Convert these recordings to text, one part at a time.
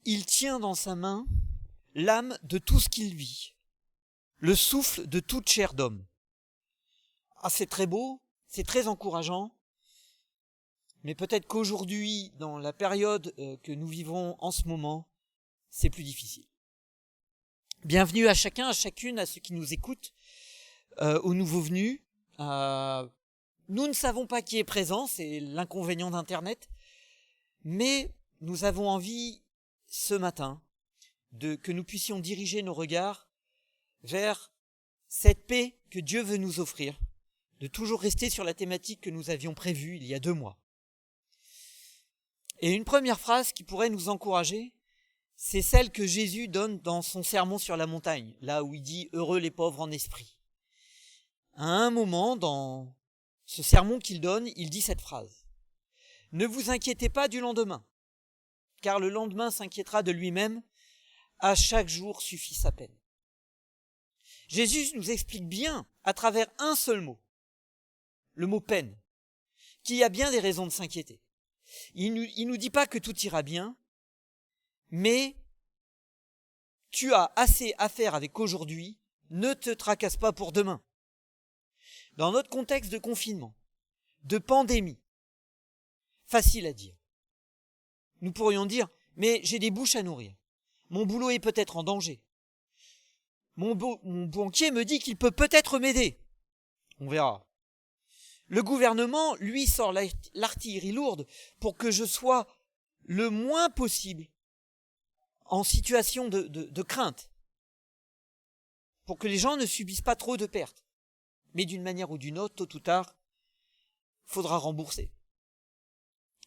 il tient dans sa main l'âme de tout ce qu'il vit, le souffle de toute chair d'homme. Ah, c'est très beau, c'est très encourageant, mais peut-être qu'aujourd'hui, dans la période que nous vivons en ce moment, c'est plus difficile. Bienvenue à chacun, à chacune, à ceux qui nous écoutent, aux nouveaux venus. Nous ne savons pas qui est présent, c'est l'inconvénient d'Internet, mais nous avons envie, ce matin, que nous puissions diriger nos regards vers cette paix que Dieu veut nous offrir, de toujours rester sur la thématique que nous avions prévue il y a 2 mois. Et une première phrase qui pourrait nous encourager, c'est celle que Jésus donne dans son sermon sur la montagne, là où il dit « Heureux les pauvres en esprit ». À un moment, dans ce sermon qu'il donne, il dit cette phrase « Ne vous inquiétez pas du lendemain, car le lendemain s'inquiétera de lui-même, à chaque jour suffit sa peine. » Jésus nous explique bien, à travers un seul mot, le mot peine, qu'il y a bien des raisons de s'inquiéter. Il nous dit pas que tout ira bien, mais tu as assez à faire avec aujourd'hui, ne te tracasse pas pour demain. Dans notre contexte de confinement, de pandémie, facile à dire. Nous pourrions dire, mais j'ai des bouches à nourrir. Mon boulot est peut-être en danger. Mon banquier me dit qu'il peut peut-être m'aider. On verra. Le gouvernement, lui, sort l'artillerie lourde pour que je sois le moins possible en situation de crainte. Pour que les gens ne subissent pas trop de pertes. Mais d'une manière ou d'une autre, tôt ou tard, faudra rembourser.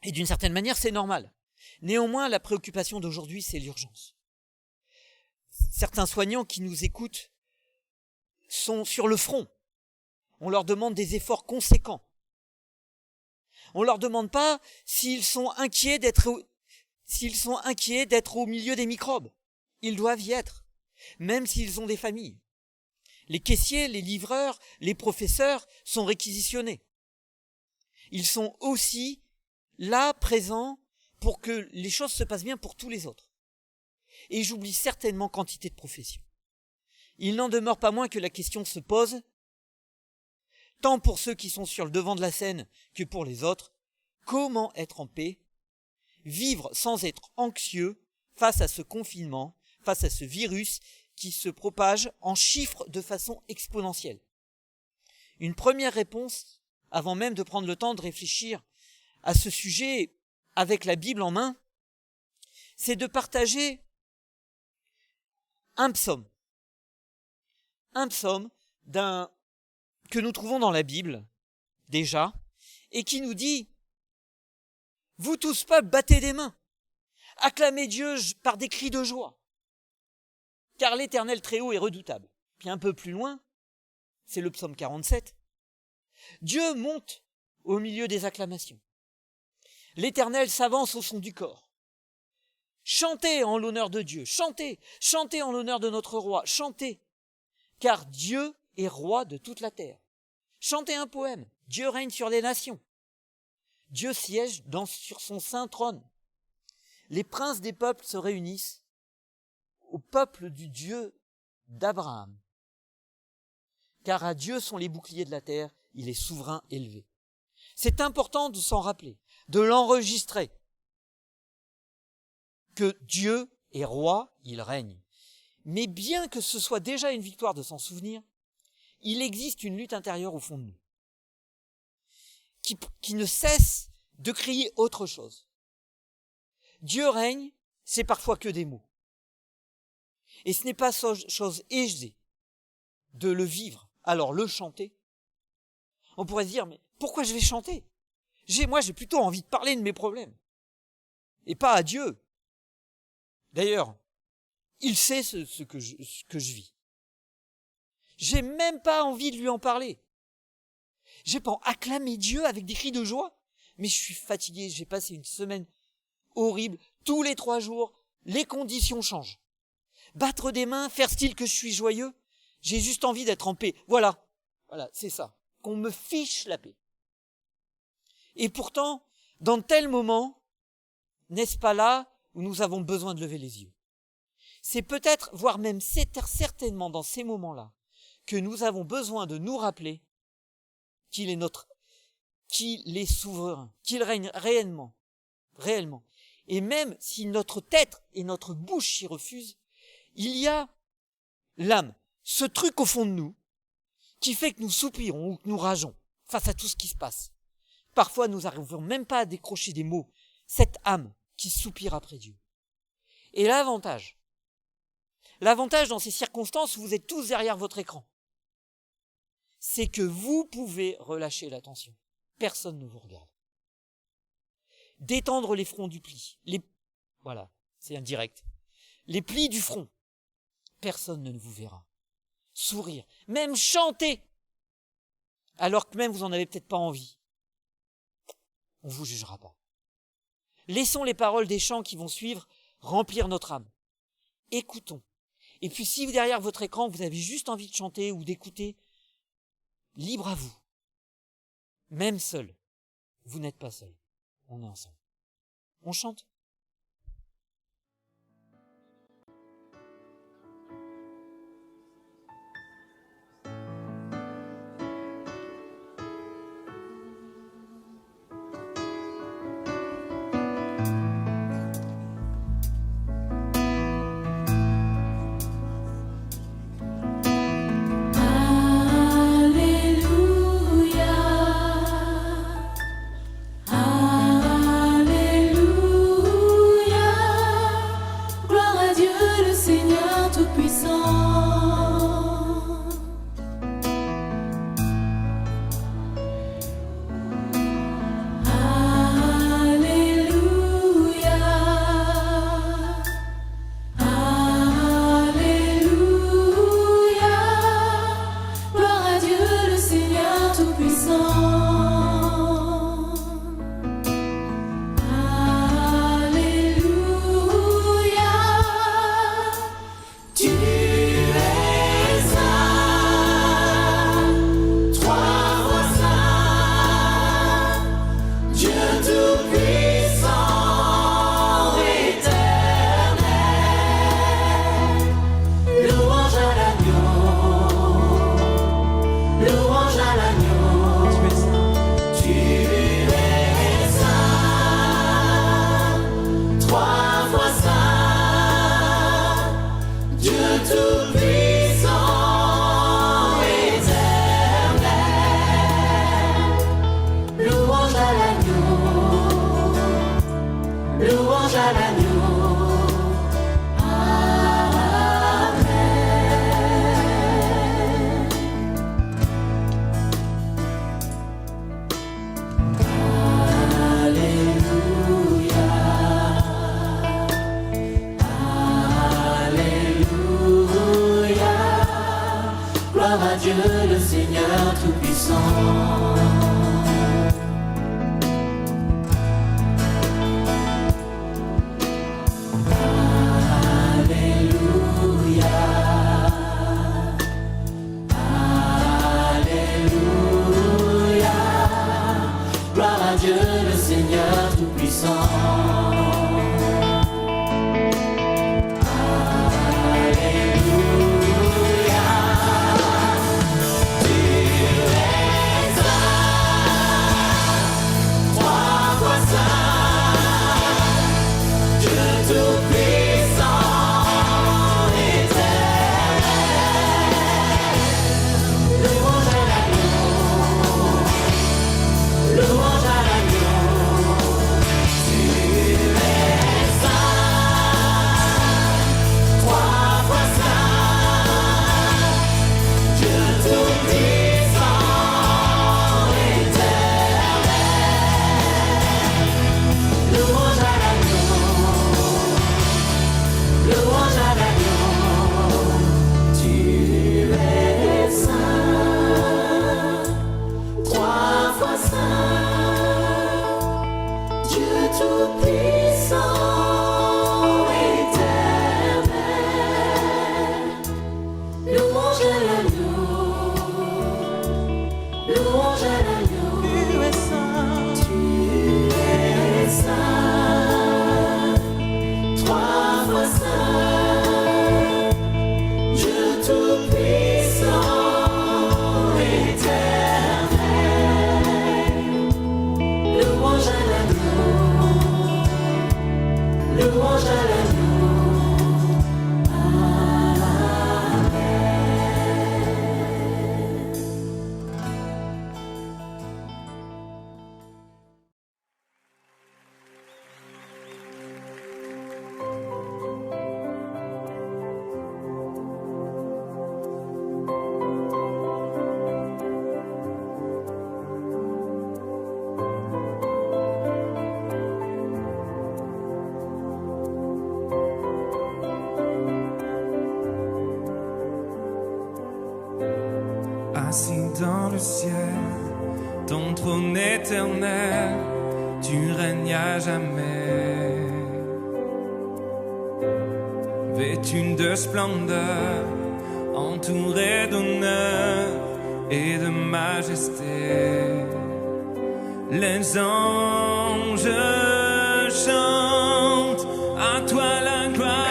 Et d'une certaine manière, c'est normal. Néanmoins, la préoccupation d'aujourd'hui, c'est l'urgence. Certains soignants qui nous écoutent sont sur le front. On leur demande des efforts conséquents. On leur demande pas s'ils sont inquiets d'être au milieu des microbes. Ils doivent y être, même s'ils ont des familles. Les caissiers, les livreurs, les professeurs sont réquisitionnés. Ils sont aussi là, présents, pour que les choses se passent bien pour tous les autres. Et j'oublie certainement quantité de professions. Il n'en demeure pas moins que la question se pose, tant pour ceux qui sont sur le devant de la scène que pour les autres, comment être en paix, vivre sans être anxieux face à ce confinement, face à ce virus qui se propage en chiffres de façon exponentielle. Une première réponse, avant même de prendre le temps de réfléchir à ce sujet avec la Bible en main, c'est de partager un psaume que nous trouvons dans la Bible, déjà, et qui nous dit « Vous tous peuples, battez des mains, acclamez Dieu par des cris de joie, car l'Éternel Très-Haut est redoutable. » Puis un peu plus loin, c'est le psaume 47, Dieu monte au milieu des acclamations. L'Éternel s'avance au son du cor. Chantez en l'honneur de Dieu, chantez en l'honneur de notre roi, chantez, car Dieu est roi de toute la terre. Chantez un poème, Dieu règne sur les nations. Dieu siège sur son saint trône. Les princes des peuples se réunissent au peuple du Dieu d'Abraham. Car à Dieu sont les boucliers de la terre, il est souverain élevé. C'est important de s'en rappeler, de l'enregistrer, que Dieu est roi, il règne. Mais bien que ce soit déjà une victoire de s'en souvenir, il existe une lutte intérieure au fond de nous, qui ne cesse de crier autre chose. Dieu règne, c'est parfois que des mots. Et ce n'est pas chose aisée de le vivre, alors le chanter. On pourrait se dire, mais pourquoi je vais chanter ? Moi, j'ai plutôt envie de parler de mes problèmes. Et pas à Dieu. D'ailleurs, il sait ce que je vis. J'ai même pas envie de lui en parler. J'ai pas acclamé Dieu avec des cris de joie. Mais je suis fatigué, j'ai passé une semaine horrible. Tous les 3 jours, les conditions changent. Battre des mains, faire style que je suis joyeux, j'ai juste envie d'être en paix. Voilà, c'est ça. Qu'on me fiche la paix. Et pourtant, dans tel moment, n'est-ce pas là où nous avons besoin de lever les yeux. C'est peut-être, voire même certainement dans ces moments-là, que nous avons besoin de nous rappeler qu'il est souverain, qu'il règne réellement. Et même si notre tête et notre bouche y refusent, il y a l'âme, ce truc au fond de nous, qui fait que nous soupirons ou que nous rageons face à tout ce qui se passe. Parfois, nous n'arrivons même pas à décrocher des mots, cette âme qui soupire après Dieu. Et l'avantage dans ces circonstances où vous êtes tous derrière votre écran, c'est que vous pouvez relâcher l'attention. Personne ne vous regarde. Détendre les fronts du pli. Voilà, c'est indirect. Les plis du front. Personne ne vous verra. Sourire. Même chanter. Alors que même vous n'en avez peut-être pas envie. On ne vous jugera pas. Laissons les paroles des chants qui vont suivre remplir notre âme. Écoutons. Et puis si derrière votre écran, vous avez juste envie de chanter ou d'écouter, libre à vous. Même seul, vous n'êtes pas seul. On est ensemble. On chante. assis dans le ciel, ton trône éternel, tu règnes à jamais. Vêtu de splendeur, entouré d'honneur et de majesté, les anges chantent à toi la gloire.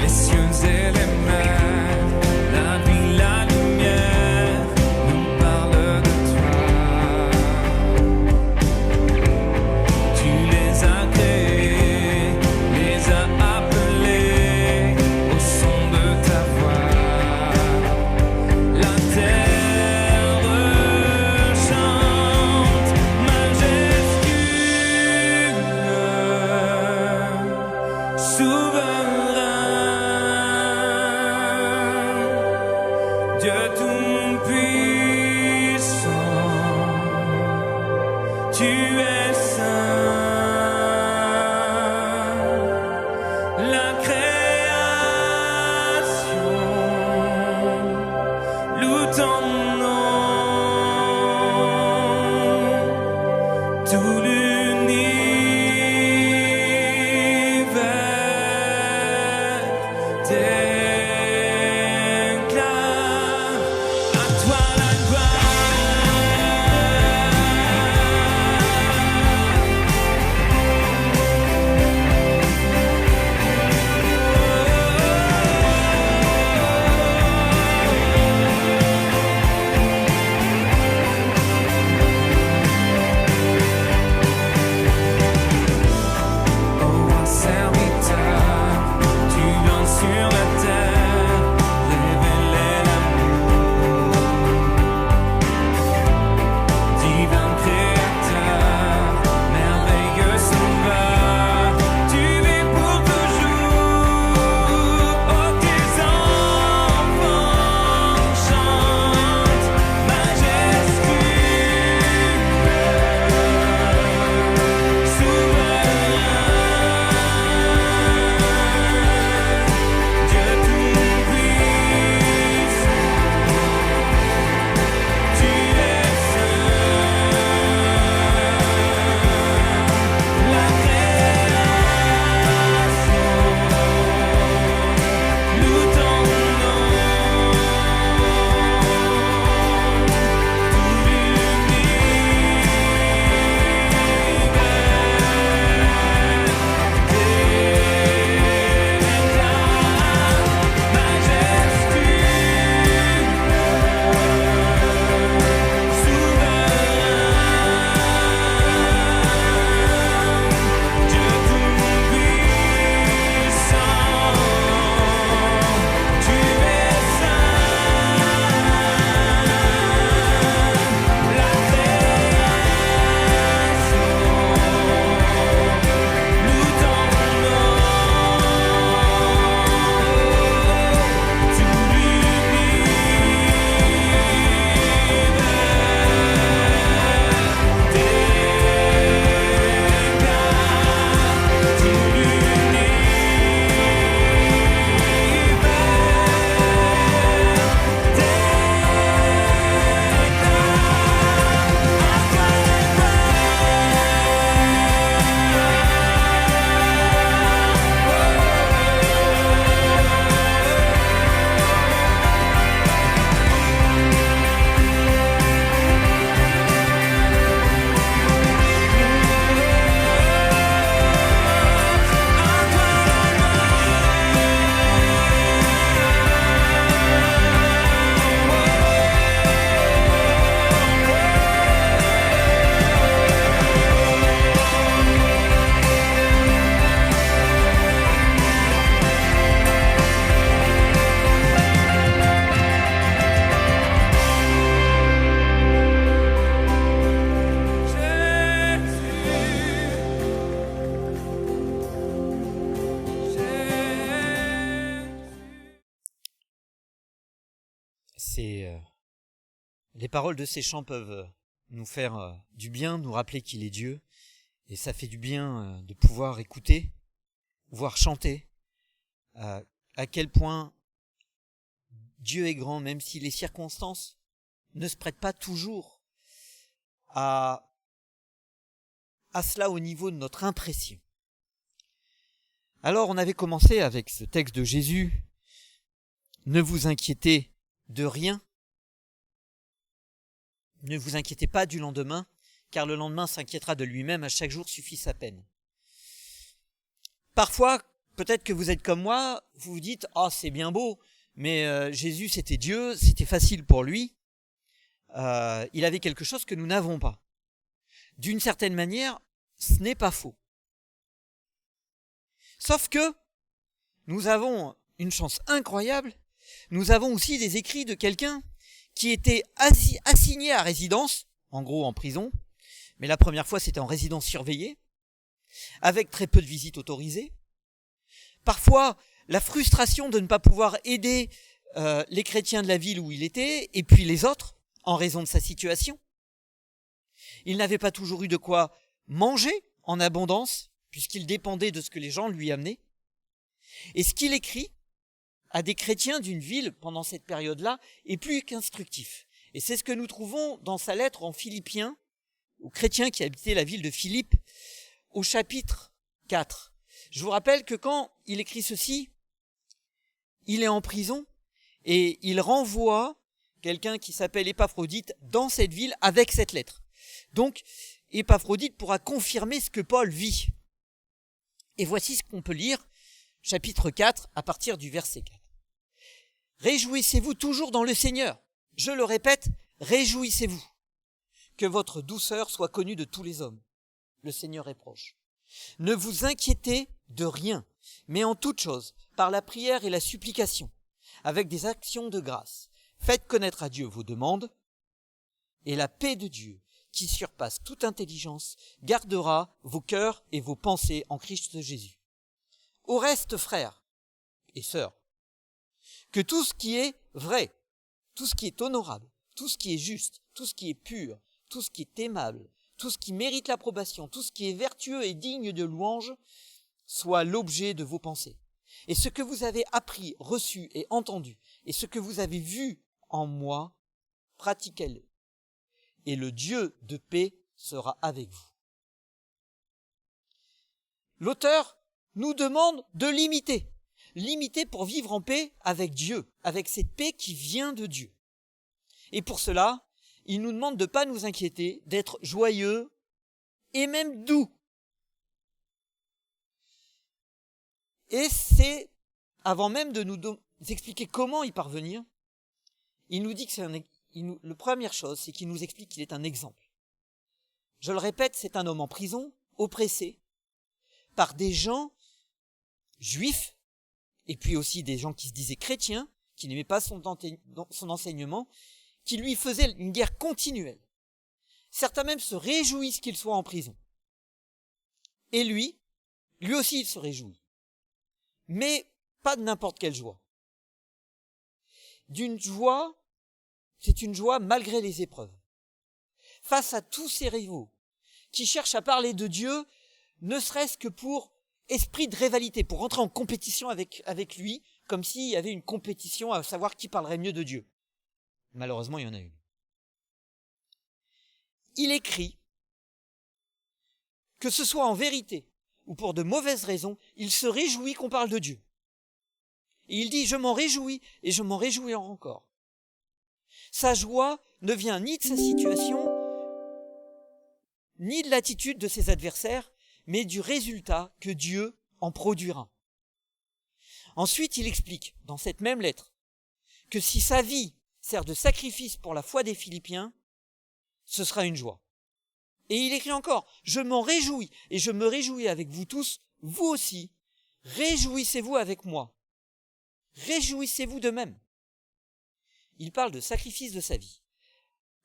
Les cieux et les mers, la vie, la lumière nous parlent de toi. Tu les as créés, les as appelés au son de ta voix. La terre chante majestueux, souverain, Dieu tout-puissant, tu es saint. La création loue ton nom, tout l'univers déclare à toi la Ô roi serviteur, tu viens sur la terre révéler l'amour. Divin créateur, merveilleux sauveur, tu vis pour toujours. Oh, tes enfants chantent majestueux, souverain, Dieu tout-puissant, tu es saint. La création loue ton nom, tout Les paroles de ces chants peuvent nous faire du bien, nous rappeler qu'il est Dieu Et ça fait du bien de pouvoir écouter, voire chanter, à quel point Dieu est grand, même si les circonstances ne se prêtent pas toujours à cela au niveau de notre impression. Alors on avait commencé avec ce texte de Jésus, « Ne vous inquiétez de rien, ne vous inquiétez pas du lendemain, car le lendemain s'inquiétera de lui-même, à chaque jour suffit sa peine. » Parfois, peut-être que vous êtes comme moi, vous vous dites « Ah, c'est bien beau, mais Jésus c'était Dieu, c'était facile pour lui, il avait quelque chose que nous n'avons pas. » D'une certaine manière, ce n'est pas faux. Sauf que nous avons une chance incroyable, nous avons aussi des écrits de quelqu'un qui était assigné à résidence, en gros en prison, mais la première fois c'était en résidence surveillée, avec très peu de visites autorisées. Parfois, la frustration de ne pas pouvoir aider les chrétiens de la ville où il était, et puis les autres, en raison de sa situation. Il n'avait pas toujours eu de quoi manger en abondance, puisqu'il dépendait de ce que les gens lui amenaient. Et ce qu'il écrit à des chrétiens d'une ville pendant cette période-là est plus qu'instructif. Et c'est ce que nous trouvons dans sa lettre en Philippiens, aux chrétiens qui habitaient la ville de Philippe, au chapitre 4. Je vous rappelle que quand il écrit ceci, il est en prison et il renvoie quelqu'un qui s'appelle Épaphrodite dans cette ville avec cette lettre. Donc, Épaphrodite pourra confirmer ce que Paul vit. Et voici ce qu'on peut lire, chapitre 4, à partir du verset 4. « Réjouissez-vous toujours dans le Seigneur. Je le répète, réjouissez-vous. Que votre douceur soit connue de tous les hommes. Le Seigneur est proche. Ne vous inquiétez de rien, mais en toute chose, par la prière et la supplication, avec des actions de grâce, faites connaître à Dieu vos demandes, et la paix de Dieu, qui surpasse toute intelligence, gardera vos cœurs et vos pensées en Christ Jésus. Au reste, frères et sœurs, que tout ce qui est vrai, tout ce qui est honorable, tout ce qui est juste, tout ce qui est pur, tout ce qui est aimable, tout ce qui mérite l'approbation, tout ce qui est vertueux et digne de louange, soit l'objet de vos pensées. Et ce que vous avez appris, reçu et entendu, et ce que vous avez vu en moi, pratiquez-le. Et le Dieu de paix sera avec vous. L'auteur nous demande de l'imiter. L'imiter pour vivre en paix avec Dieu, avec cette paix qui vient de Dieu. Et pour cela, il nous demande de ne pas nous inquiéter, d'être joyeux et même doux. Et c'est, avant même de nous expliquer comment y parvenir, il nous dit que la première chose, c'est qu'il nous explique qu'il est un exemple. Je le répète, c'est un homme en prison, oppressé, par des gens juifs, et puis aussi des gens qui se disaient chrétiens, qui n'aimaient pas son enseignement, qui lui faisaient une guerre continuelle. Certains même se réjouissent qu'il soit en prison. Et lui aussi il se réjouit. Mais pas de n'importe quelle joie. D'une joie, c'est une joie malgré les épreuves. Face à tous ces rivaux qui cherchent à parler de Dieu, ne serait-ce que pour esprit de rivalité, pour rentrer en compétition avec lui, comme s'il y avait une compétition à savoir qui parlerait mieux de Dieu. Malheureusement, il y en a une. Il écrit que ce soit en vérité ou pour de mauvaises raisons, il se réjouit qu'on parle de Dieu. Et il dit, je m'en réjouis et je m'en réjouis encore. Sa joie ne vient ni de sa situation, ni de l'attitude de ses adversaires, mais du résultat que Dieu en produira. Ensuite, il explique, dans cette même lettre, que si sa vie sert de sacrifice pour la foi des Philippiens, ce sera une joie. Et il écrit encore, je m'en réjouis, et je me réjouis avec vous tous, vous aussi, réjouissez-vous avec moi. Réjouissez-vous de même. Il parle de sacrifice de sa vie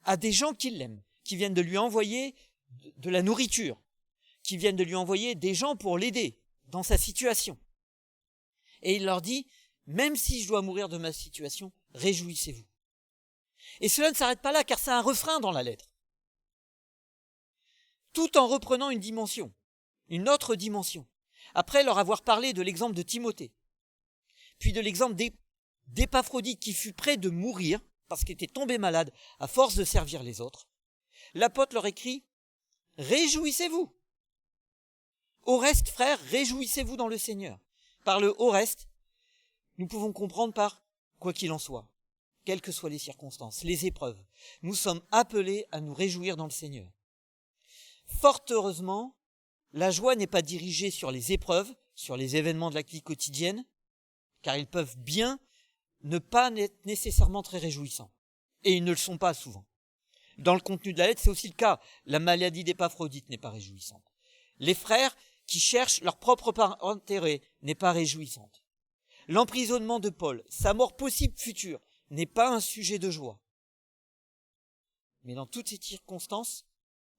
à des gens qui l'aiment, qui viennent de lui envoyer de la nourriture, qui viennent de lui envoyer des gens pour l'aider dans sa situation. Et il leur dit, même si je dois mourir de ma situation, réjouissez-vous. Et cela ne s'arrête pas là, car c'est un refrain dans la lettre. tout en reprenant une autre dimension. Après leur avoir parlé de l'exemple de Timothée, puis de l'exemple d'Épaphrodite qui fut près de mourir parce qu'il était tombé malade à force de servir les autres, l'apôtre leur écrit « Réjouissez-vous ». Au reste, frères, réjouissez-vous dans le Seigneur. Par le au reste, nous pouvons comprendre par quoi qu'il en soit, quelles que soient les circonstances, les épreuves. Nous sommes appelés à nous réjouir dans le Seigneur. Fort heureusement, la joie n'est pas dirigée sur les épreuves, sur les événements de la vie quotidienne, car ils peuvent bien ne pas être nécessairement très réjouissants. Et ils ne le sont pas souvent. Dans le contenu de la lettre, c'est aussi le cas. La maladie d'Épaphrodite n'est pas réjouissante. Les frères qui cherchent leur propre intérêt n'est pas réjouissante. L'emprisonnement de Paul, sa mort possible future, n'est pas un sujet de joie. Mais dans toutes ces circonstances,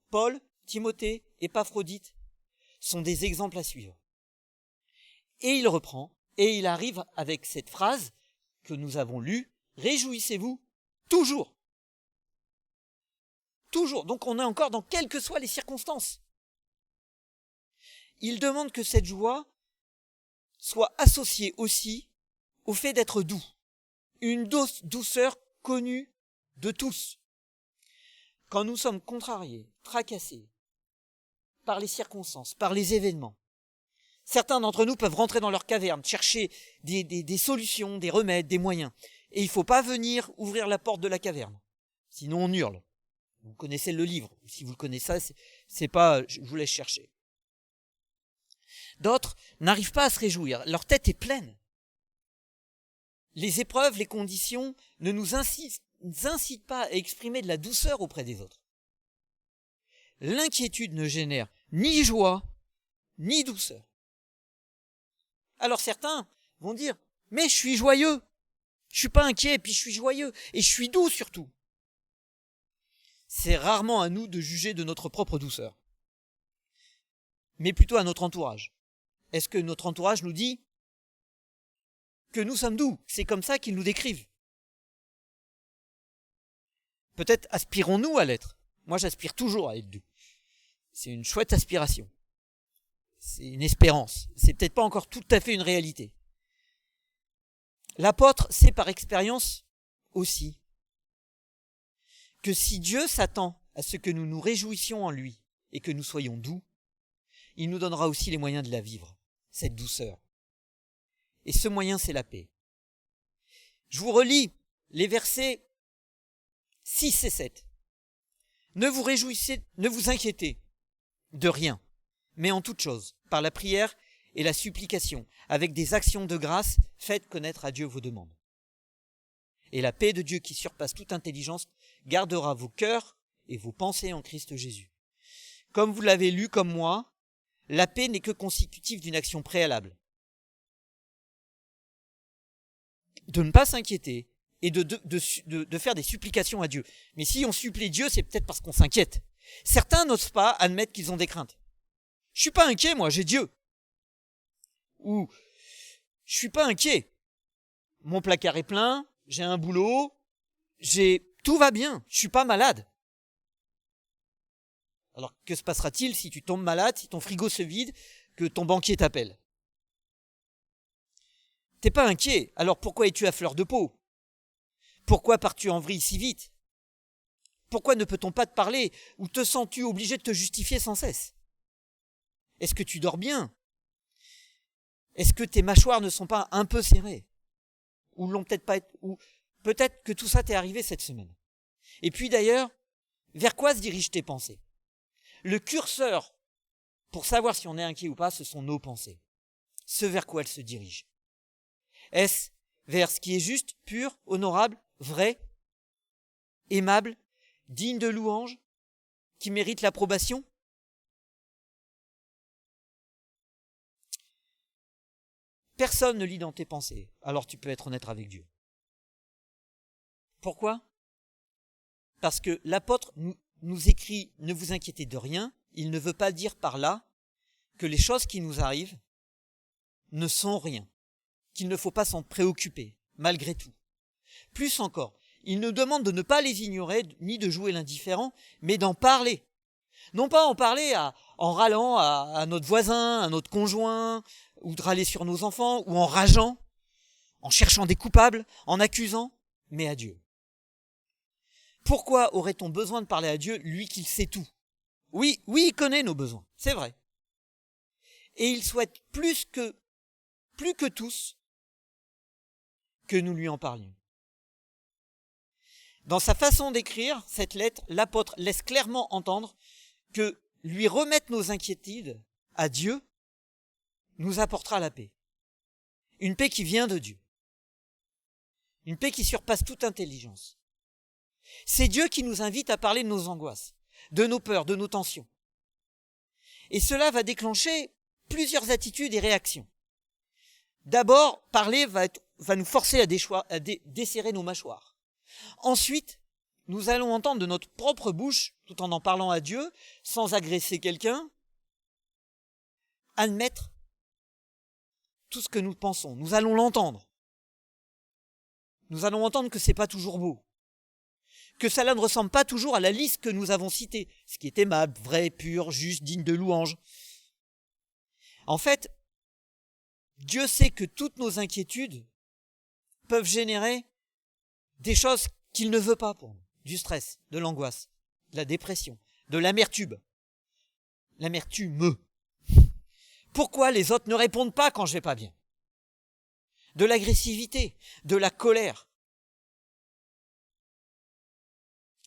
Paul, Timothée, Épaphrodite sont des exemples à suivre. Et il reprend, et il arrive avec cette phrase que nous avons lue, « Réjouissez-vous toujours ». Toujours. Donc on est encore dans quelles que soient les circonstances. Il demande que cette joie soit associée aussi au fait d'être doux. Une douceur connue de tous. Quand nous sommes contrariés, tracassés par les circonstances, par les événements, certains d'entre nous peuvent rentrer dans leur caverne, chercher des solutions, des remèdes, des moyens. Et il ne faut pas venir ouvrir la porte de la caverne. Sinon on hurle. Vous connaissez le livre. Si vous le connaissez, c'est pas, je vous laisse chercher. D'autres n'arrivent pas à se réjouir. Leur tête est pleine. Les épreuves, les conditions ne nous incitent pas à exprimer de la douceur auprès des autres. L'inquiétude ne génère ni joie, ni douceur. Alors certains vont dire, mais je suis joyeux. Je suis pas inquiet, et puis je suis joyeux. Et je suis doux surtout. C'est rarement à nous de juger de notre propre douceur, mais plutôt à notre entourage. Est-ce que notre entourage nous dit que nous sommes doux? C'est comme ça qu'ils nous décrivent. Peut-être aspirons-nous à l'être. Moi, j'aspire toujours à être doux. C'est une chouette aspiration. C'est une espérance. C'est peut-être pas encore tout à fait une réalité. L'apôtre sait par expérience aussi que si Dieu s'attend à ce que nous nous réjouissions en lui et que nous soyons doux, il nous donnera aussi les moyens de la vivre, cette douceur. Et ce moyen, c'est la paix. Je vous relis les versets 6 et 7. Ne vous inquiétez de rien, mais en toute chose, par la prière et la supplication, avec des actions de grâce, faites connaître à Dieu vos demandes. Et la paix de Dieu qui surpasse toute intelligence gardera vos cœurs et vos pensées en Christ Jésus. Comme vous l'avez lu comme moi, la paix n'est que constitutive d'une action préalable. De ne pas s'inquiéter et de faire des supplications à Dieu. Mais si on supplie Dieu, c'est peut-être parce qu'on s'inquiète. Certains n'osent pas admettre qu'ils ont des craintes. Je suis pas inquiet, moi, j'ai Dieu. Ou, je suis pas inquiet. Mon placard est plein, j'ai un boulot, tout va bien, je suis pas malade. Alors, que se passera-t-il si tu tombes malade, si ton frigo se vide, que ton banquier t'appelle? T'es pas inquiet, alors pourquoi es-tu à fleur de peau? Pourquoi pars-tu en vrille si vite? Pourquoi ne peut-on pas te parler, ou te sens-tu obligé de te justifier sans cesse? Est-ce que tu dors bien? Est-ce que tes mâchoires ne sont pas un peu serrées? Ou l'ont peut-être pas été, ou peut-être que tout ça t'est arrivé cette semaine. Et puis d'ailleurs, vers quoi se dirigent tes pensées? Le curseur pour savoir si on est inquiet ou pas, ce sont nos pensées. Ce vers quoi elles se dirigent. Est-ce vers ce qui est juste, pur, honorable, vrai, aimable, digne de louange, qui mérite l'approbation? Personne ne lit dans tes pensées, alors tu peux être honnête avec Dieu. Pourquoi? Parce que l'apôtre nous écrit « Ne vous inquiétez de rien », il ne veut pas dire par là que les choses qui nous arrivent ne sont rien, qu'il ne faut pas s'en préoccuper, malgré tout. Plus encore, il nous demande de ne pas les ignorer, ni de jouer l'indifférent, mais d'en parler. Non pas en parler en râlant à notre voisin, à notre conjoint, ou de râler sur nos enfants, ou en rageant, en cherchant des coupables, en accusant, mais à Dieu. Pourquoi aurait-on besoin de parler à Dieu, lui qui sait tout? Oui, il connaît nos besoins, c'est vrai. Et il souhaite plus que tous que nous lui en parlions. Dans sa façon d'écrire cette lettre, l'apôtre laisse clairement entendre que lui remettre nos inquiétudes à Dieu nous apportera la paix. Une paix qui vient de Dieu. Une paix qui surpasse toute intelligence. C'est Dieu qui nous invite à parler de nos angoisses, de nos peurs, de nos tensions. Et cela va déclencher plusieurs attitudes et réactions. D'abord, parler va nous forcer à desserrer nos mâchoires. Ensuite, nous allons entendre de notre propre bouche, tout en parlant à Dieu, sans agresser quelqu'un, admettre tout ce que nous pensons. Nous allons l'entendre. Nous allons entendre que c'est pas toujours beau. Que cela ne ressemble pas toujours à la liste que nous avons citée, ce qui est aimable, vrai, pur, juste, digne de louange. En fait, Dieu sait que toutes nos inquiétudes peuvent générer des choses qu'il ne veut pas pour nous. Du stress, de l'angoisse, de la dépression, de l'amertume. L'amertume. Pourquoi les autres ne répondent pas quand je vais pas bien? De l'agressivité, de la colère.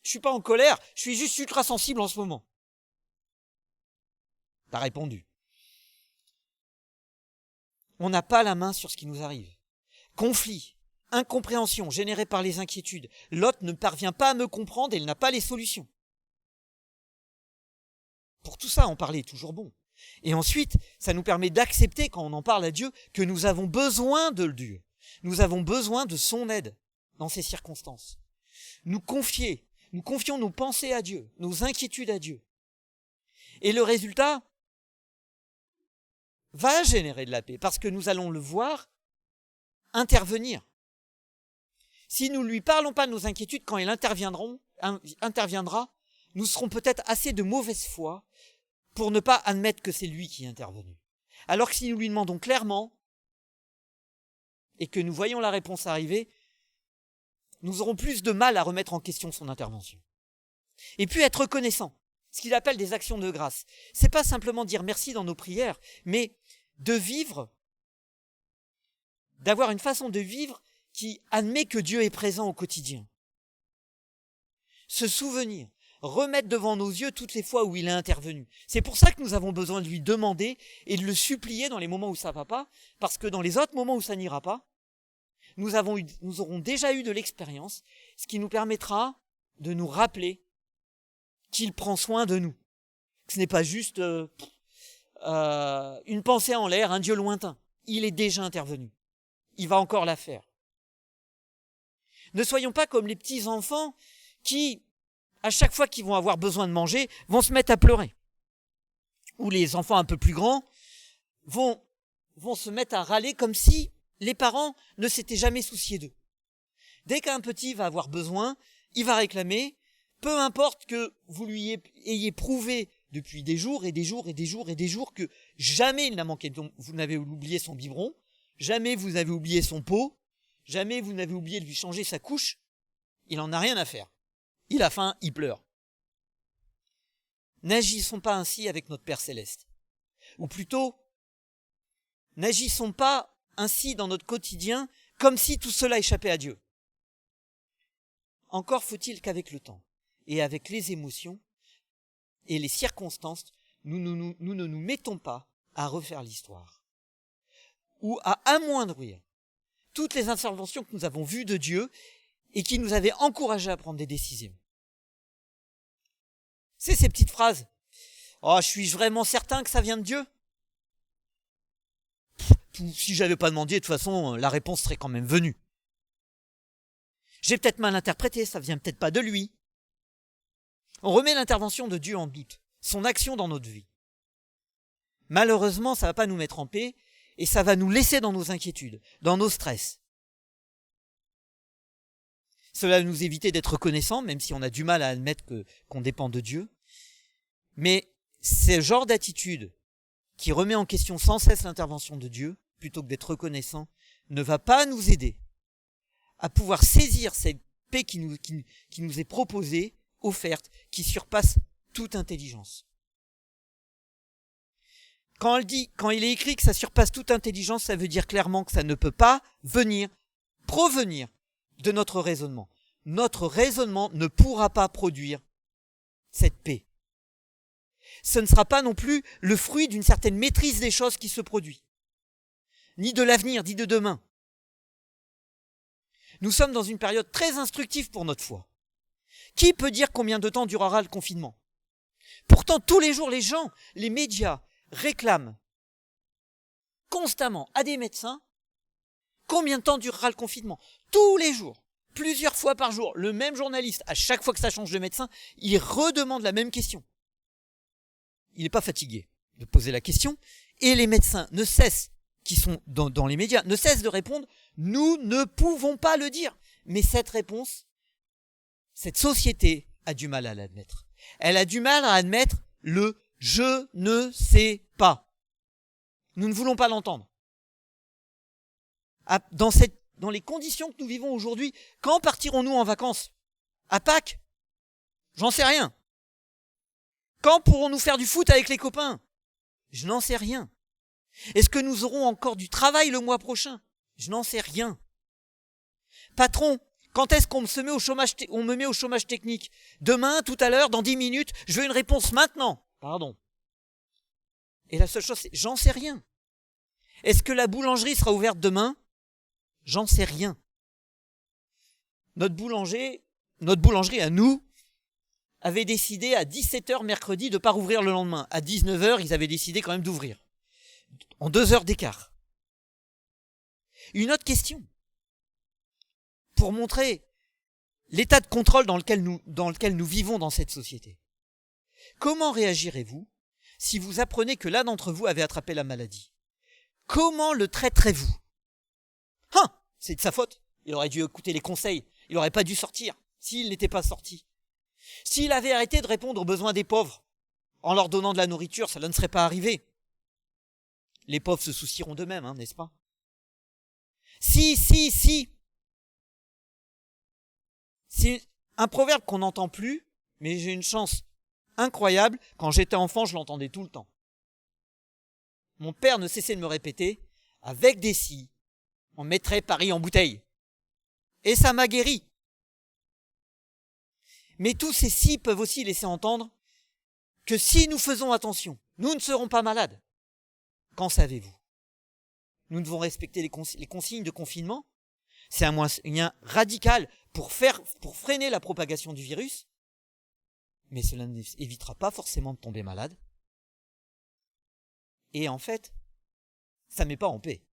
Je suis pas en colère, je suis juste ultra sensible en ce moment. T'as répondu. On n'a pas la main sur ce qui nous arrive. Conflit, incompréhension générée par les inquiétudes. L'autre ne parvient pas à me comprendre et il n'a pas les solutions. Pour tout ça, en parler est toujours bon. Et ensuite, ça nous permet d'accepter, quand on en parle à Dieu, que nous avons besoin de Dieu. Nous avons besoin de son aide dans ces circonstances. Nous confions nos pensées à Dieu, nos inquiétudes à Dieu. Et le résultat va générer de la paix, parce que nous allons le voir intervenir. Si nous ne lui parlons pas de nos inquiétudes, quand il interviendra, nous serons peut-être assez de mauvaise foi pour ne pas admettre que c'est lui qui est intervenu. Alors que si nous lui demandons clairement, et que nous voyons la réponse arriver, nous aurons plus de mal à remettre en question son intervention. Et puis être reconnaissant, ce qu'il appelle des actions de grâce. C'est pas simplement dire merci dans nos prières, mais de vivre, d'avoir une façon de vivre qui admet que Dieu est présent au quotidien. Se souvenir, remettre devant nos yeux toutes les fois où il est intervenu. C'est pour ça que nous avons besoin de lui demander et de le supplier dans les moments où ça va pas, parce que dans les autres moments où ça n'ira pas, nous aurons déjà eu de l'expérience, ce qui nous permettra de nous rappeler qu'il prend soin de nous. Ce n'est pas juste une pensée en l'air, un Dieu lointain. Il est déjà intervenu. Il va encore la faire. Ne soyons pas comme les petits enfants qui, à chaque fois qu'ils vont avoir besoin de manger, vont se mettre à pleurer. Ou les enfants un peu plus grands vont se mettre à râler comme si les parents ne s'étaient jamais souciés d'eux. Dès qu'un petit va avoir besoin, il va réclamer, peu importe que vous lui ayez prouvé depuis des jours et des jours et des jours et des jours que jamais il n'a manqué, vous n'avez oublié son biberon, jamais vous n'avez oublié son pot, jamais vous n'avez oublié de lui changer sa couche, il en a rien à faire. Il a faim, il pleure. N'agissons pas ainsi avec notre Père Céleste. Ou plutôt, n'agissons pas ainsi dans notre quotidien, comme si tout cela échappait à Dieu. Encore faut-il qu'avec le temps, et avec les émotions, et les circonstances, nous ne nous mettons pas à refaire l'histoire, ou à amoindrir toutes les interventions que nous avons vues de Dieu, et qui nous avaient encouragés à prendre des décisions. C'est ces petites phrases. Oh, suis-je vraiment certain que ça vient de Dieu? Si j'avais pas demandé, de toute façon, la réponse serait quand même venue. J'ai peut-être mal interprété, ça vient peut-être pas de lui. On remet l'intervention de Dieu en doute, son action dans notre vie. Malheureusement, ça va pas nous mettre en paix, et ça va nous laisser dans nos inquiétudes, dans nos stress. Cela va nous éviter d'être reconnaissants, même si on a du mal à admettre qu'on dépend de Dieu. Mais ce genre d'attitude qui remet en question sans cesse l'intervention de Dieu, plutôt que d'être reconnaissant, ne va pas nous aider à pouvoir saisir cette paix qui nous est proposée, offerte, qui surpasse toute intelligence. Quand il est écrit que ça surpasse toute intelligence, ça veut dire clairement que ça ne peut pas provenir de notre raisonnement. Notre raisonnement ne pourra pas produire cette paix. Ce ne sera pas non plus le fruit d'une certaine maîtrise des choses qui se produit, ni de l'avenir, ni de demain. Nous sommes dans une période très instructive pour notre foi. Qui peut dire combien de temps durera le confinement ? Pourtant, tous les jours, les gens, les médias réclament constamment à des médecins combien de temps durera le confinement. Tous les jours, plusieurs fois par jour, le même journaliste, à chaque fois que ça change de médecin, il redemande la même question. Il n'est pas fatigué de poser la question, et les médecins ne cessent, qui sont dans les médias, ne cessent de répondre « Nous ne pouvons pas le dire ». Mais cette réponse, cette société a du mal à l'admettre. Elle a du mal à admettre le « je ne sais pas ». Nous ne voulons pas l'entendre. Dans les conditions que nous vivons aujourd'hui, quand partirons-nous en vacances ? À Pâques ? J'en sais rien. Quand pourrons-nous faire du foot avec les copains ? Je n'en sais rien. Est-ce que nous aurons encore du travail le mois prochain ? Je n'en sais rien. Patron, quand est-ce qu'on me met au chômage technique ? Demain, tout à l'heure, dans 10 minutes, je veux une réponse maintenant. Pardon. Et la seule chose, c'est, j'en sais rien. Est-ce que la boulangerie sera ouverte demain ? J'en sais rien. Notre boulangerie à nous, avait décidé à 17h mercredi de ne pas rouvrir le lendemain. À 19h, ils avaient décidé quand même d'ouvrir. En 2 heures d'écart. Une autre question. Pour montrer l'état de contrôle dans lequel nous vivons dans cette société. Comment réagirez-vous si vous apprenez que l'un d'entre vous avait attrapé la maladie ? Comment le traiterez-vous ? C'est de sa faute. Il aurait dû écouter les conseils. Il n'aurait pas dû sortir s'il n'était pas sorti. S'il avait arrêté de répondre aux besoins des pauvres en leur donnant de la nourriture, cela ne serait pas arrivé. Les pauvres se soucieront d'eux-mêmes, n'est-ce pas ? Si. C'est un proverbe qu'on n'entend plus, mais j'ai une chance incroyable. Quand j'étais enfant, je l'entendais tout le temps. Mon père ne cessait de me répéter, avec des si, on mettrait Paris en bouteille. Et ça m'a guéri. Mais tous ces si peuvent aussi laisser entendre que si nous faisons attention, nous ne serons pas malades. Qu'en savez-vous ? Nous devons respecter les consignes de confinement. C'est un moyen radical pour freiner la propagation du virus. Mais cela n'évitera pas forcément de tomber malade. Et en fait, ça ne met pas en paix.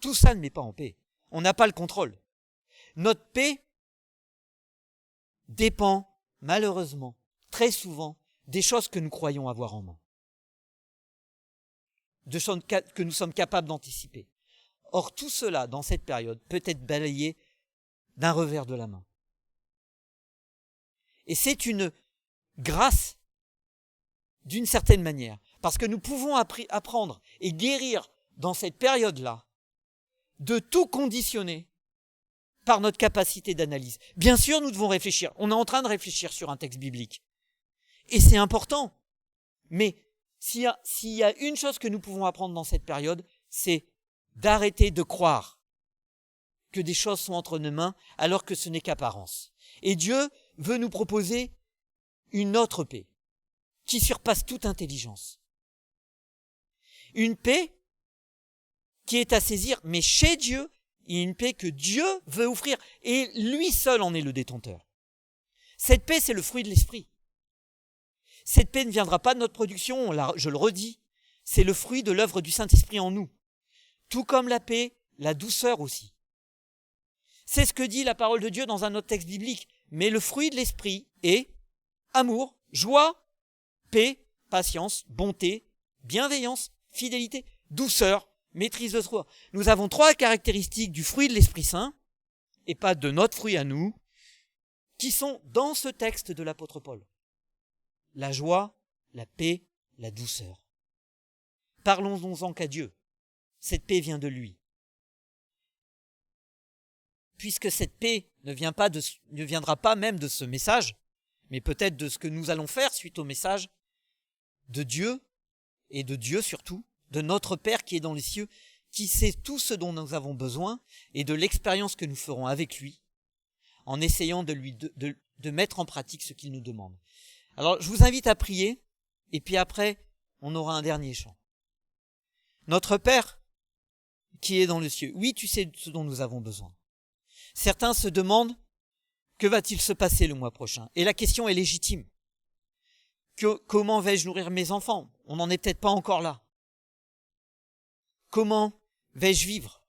Tout ça ne met pas en paix. On n'a pas le contrôle. Notre paix dépend, malheureusement, très souvent, des choses que nous croyons avoir en main. De choses que nous sommes capables d'anticiper. Or, tout cela, dans cette période, peut être balayé d'un revers de la main. Et c'est une grâce, d'une certaine manière, parce que nous pouvons apprendre et guérir dans cette période-là, de tout conditionner par notre capacité d'analyse. Bien sûr, nous devons réfléchir. On est en train de réfléchir sur un texte biblique. Et c'est important. Mais s'il y a une chose que nous pouvons apprendre dans cette période, c'est d'arrêter de croire que des choses sont entre nos mains alors que ce n'est qu'apparence. Et Dieu veut nous proposer une autre paix qui surpasse toute intelligence. Une paix qui est à saisir, mais chez Dieu, il y a une paix que Dieu veut offrir, et lui seul en est le détenteur. Cette paix, c'est le fruit de l'esprit. Cette paix ne viendra pas de notre production, je le redis, c'est le fruit de l'œuvre du Saint-Esprit en nous. Tout comme la paix, la douceur aussi. C'est ce que dit la parole de Dieu dans un autre texte biblique. Mais le fruit de l'esprit est amour, joie, paix, patience, bonté, bienveillance, fidélité, douceur, maîtrise de soi. Nous avons 3 caractéristiques du fruit de l'Esprit Saint, et pas de notre fruit à nous, qui sont dans ce texte de l'apôtre Paul. La joie, la paix, la douceur. Parlons-en qu'à Dieu. Cette paix vient de lui. Puisque cette paix ne viendra pas même de ce message, mais peut-être de ce que nous allons faire suite au message de Dieu, et de Dieu surtout, de notre Père qui est dans les cieux, qui sait tout ce dont nous avons besoin, et de l'expérience que nous ferons avec lui, en essayant de mettre en pratique ce qu'il nous demande. Alors, je vous invite à prier, et puis après, on aura un dernier chant. Notre Père, qui est dans les cieux, oui, tu sais ce dont nous avons besoin. Certains se demandent, que va-t-il se passer le mois prochain? Et la question est légitime. Comment vais-je nourrir mes enfants? On n'en est peut-être pas encore là. Comment vais-je vivre?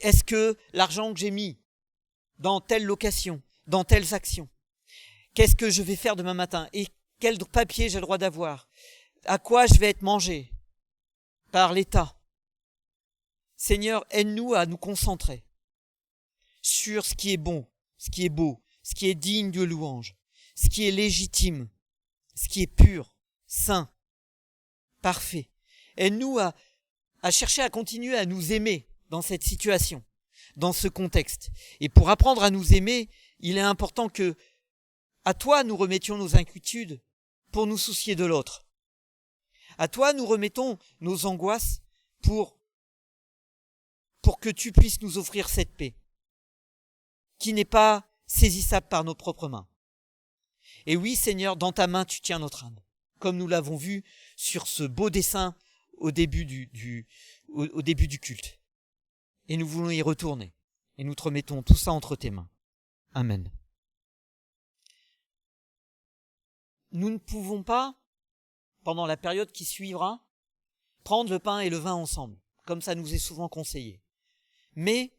Est-ce que l'argent que j'ai mis dans telle location, dans telles actions, qu'est-ce que je vais faire demain matin? Et quel papier j'ai le droit d'avoir? À quoi je vais être mangé par l'État? Seigneur, aide-nous à nous concentrer sur ce qui est bon, ce qui est beau, ce qui est digne de louange, ce qui est légitime, ce qui est pur, saint, parfait. Aide-nous à chercher à continuer à nous aimer dans cette situation, dans ce contexte. Et pour apprendre à nous aimer, il est important que, à toi, nous remettions nos inquiétudes pour nous soucier de l'autre. À toi, nous remettons nos angoisses pour que tu puisses nous offrir cette paix, qui n'est pas saisissable par nos propres mains. Et oui, Seigneur, dans ta main, tu tiens notre âme, comme nous l'avons vu sur ce beau dessin au début du culte. Et nous voulons y retourner. Et nous te remettons tout ça entre tes mains. Amen. Nous ne pouvons pas, pendant la période qui suivra, prendre le pain et le vin ensemble, comme ça nous est souvent conseillé. Mais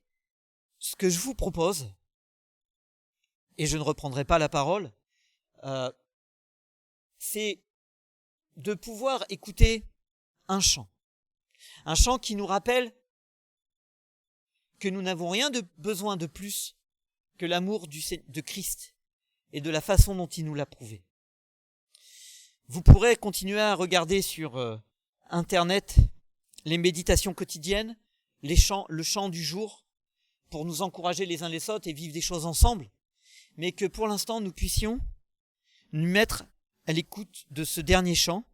ce que je vous propose, et je ne reprendrai pas la parole, c'est de pouvoir écouter un chant qui nous rappelle que nous n'avons rien de besoin de plus que l'amour de Christ et de la façon dont il nous l'a prouvé. Vous pourrez continuer à regarder sur Internet les méditations quotidiennes, le chant du jour, pour nous encourager les uns les autres et vivre des choses ensemble, mais que pour l'instant nous puissions nous mettre à l'écoute de ce dernier chant,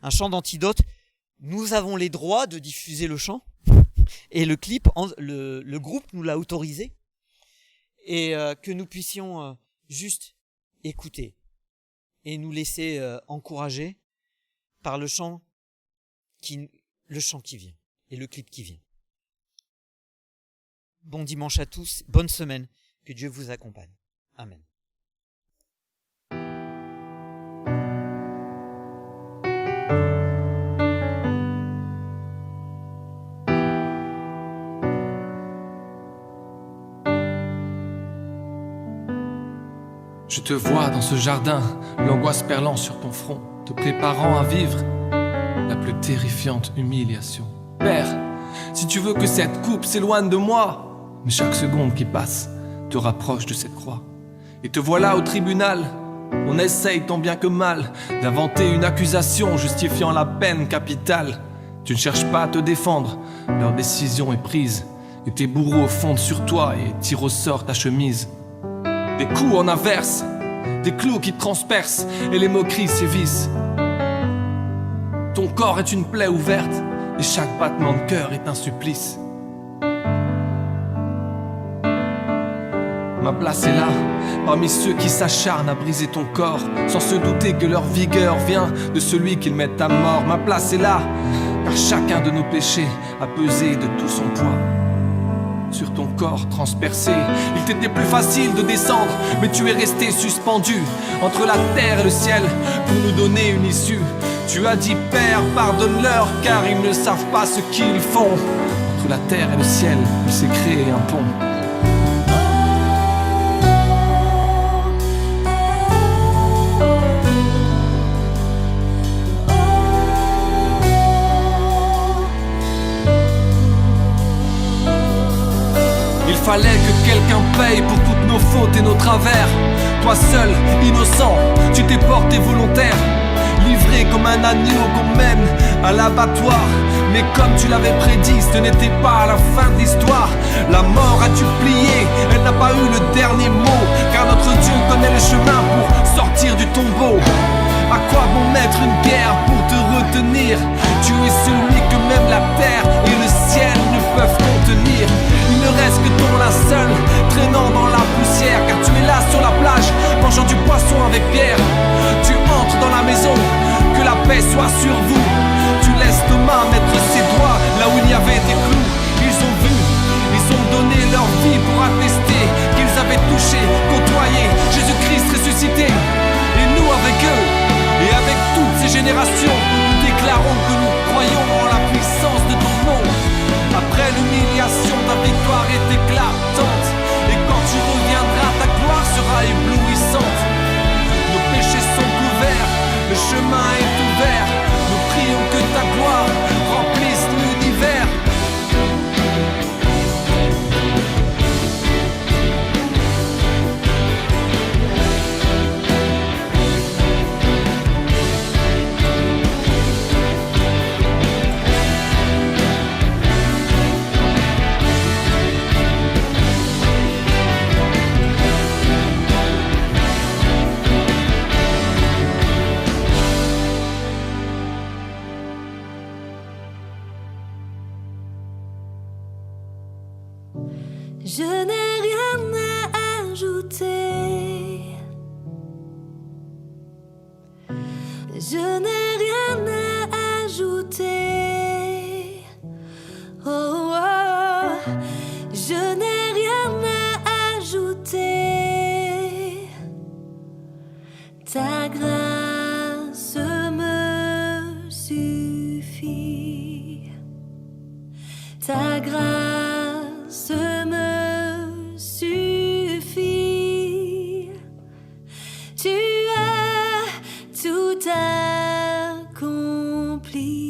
un chant d'antidote. Nous avons les droits de diffuser le chant, et le clip, le groupe nous l'a autorisé, et que nous puissions juste écouter et nous laisser encourager par le chant qui vient et le clip qui vient. Bon dimanche à tous, bonne semaine, que Dieu vous accompagne. Amen. Je te vois dans ce jardin, l'angoisse perlant sur ton front, te préparant à vivre la plus terrifiante humiliation. Père, si tu veux que cette coupe s'éloigne de moi, mais chaque seconde qui passe te rapproche de cette croix. Et te voilà au tribunal, on essaye tant bien que mal d'inventer une accusation justifiant la peine capitale. Tu ne cherches pas à te défendre, leur décision est prise, et tes bourreaux fondent sur toi et tirent au sort ta chemise. Des coups en averse, des clous qui te transpercent et les moqueries sévissent. Ton corps est une plaie ouverte et chaque battement de cœur est un supplice. Ma place est là, parmi ceux qui s'acharnent à briser ton corps, sans se douter que leur vigueur vient de celui qu'ils mettent à mort. Ma place est là, car chacun de nos péchés a pesé de tout son poids sur ton corps transpercé. Il t'était plus facile de descendre, mais tu es resté suspendu entre la terre et le ciel pour nous donner une issue. Tu as dit Père, pardonne-leur, car ils ne savent pas ce qu'ils font. Entre la terre et le ciel, il s'est créé un pont. Il fallait que quelqu'un paye pour toutes nos fautes et nos travers. Toi seul, innocent, tu t'es porté volontaire, livré comme un agneau qu'on mène à l'abattoir. Mais comme tu l'avais prédit, ce n'était pas la fin de l'histoire. La mort a dû plier, elle n'a pas eu le dernier mot, car notre Dieu connaît le chemin pour sortir du tombeau. À quoi bon mettre une guerre pour te retenir? Tu es celui que même la terre et le ciel ne peuvent contenir. Il ne reste que ton linceul traînant dans la poussière, car tu es là sur la plage, mangeant du poisson avec Pierre. Tu entres dans la maison, que la paix soit sur vous. Tu laisses Thomas mettre ses doigts là où il y avait des clous. Ils ont vu, ils ont donné leur vie pour attester qu'ils avaient touché, côtoyé Jésus-Christ ressuscité. Et nous avec eux, et avec toutes ces générations, nous déclarons que nous croyons en la puissance de ton nom. Après l'humiliation, ta victoire est éclatante, et quand tu reviendras, ta gloire sera éblouissante. Nos péchés sont couverts, le chemin est ouvert. Nous prions que ta gloire remplisse l'univers. Je n'ai rien à ajouter. Je n'ai rien à ajouter. Oh, oh. Je n'ai rien à ajouter. Ta grâce me suffit. Ta grâce me suffit. Tu as tout accompli.